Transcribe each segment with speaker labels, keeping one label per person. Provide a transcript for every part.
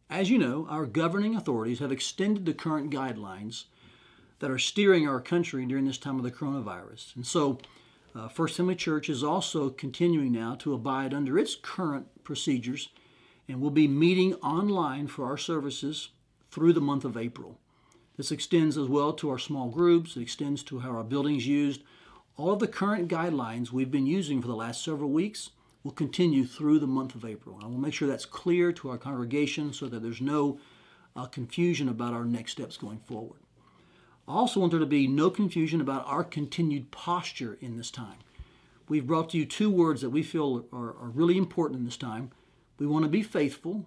Speaker 1: As you know, our governing authorities have extended the current guidelines that are steering our country during this time of the coronavirus. And so, First Family Church is also continuing now to abide under its current procedures, and we'll be meeting online for our services through the month of April. This extends as well to our small groups. It extends to how our building's used. All of the current guidelines we've been using for the last several weeks will continue through the month of April. I will make sure that's clear to our congregation so that there's no confusion about our next steps going forward. I also want there to be no confusion about our continued posture in this time. We've brought to you two words that we feel are really important in this time. We want to be faithful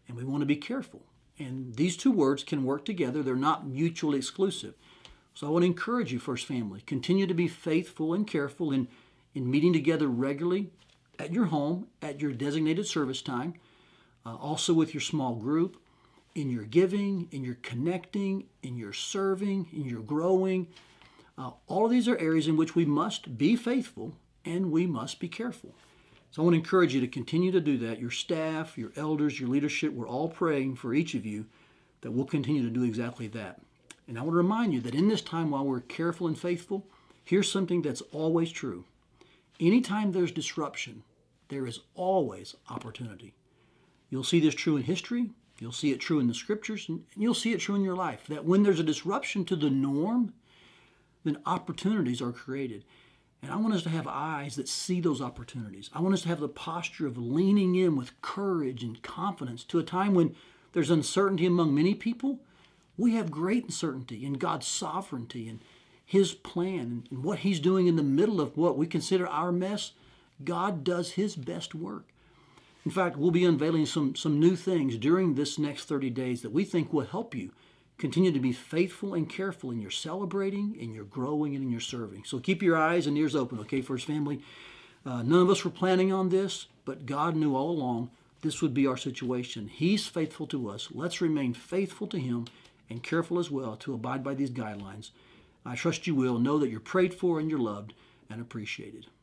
Speaker 1: and we want to be careful. And these two words can work together. They're not mutually exclusive. So I want to encourage you, First Family, continue to be faithful and careful in meeting together regularly at your home, at your designated service time, also with your small group, in your giving, in your connecting, in your serving, in your growing. All of these are areas in which we must be faithful and we must be careful. So I want to encourage you to continue to do that. Your staff, your elders, your leadership, we're all praying for each of you that we'll continue to do exactly that. And I want to remind you that in this time while we're careful and faithful, here's something that's always true. Anytime there's disruption, there is always opportunity. You'll see this true in history. You'll see it true in the scriptures, and you'll see it true in your life, that when there's a disruption to the norm, then opportunities are created. And I want us to have eyes that see those opportunities. I want us to have the posture of leaning in with courage and confidence to a time when there's uncertainty among many people. We have great uncertainty in God's sovereignty and His plan and what He's doing in the middle of what we consider our mess. God does His best work. In fact, we'll be unveiling some new things during this next 30 days that we think will help you continue to be faithful and careful in your celebrating, in your growing, and in your serving. So keep your eyes and ears open, okay, First Family? None of us were planning on this, but God knew all along this would be our situation. He's faithful to us. Let's remain faithful to Him and careful as well to abide by these guidelines. I trust you will. Know that you're prayed for and you're loved and appreciated.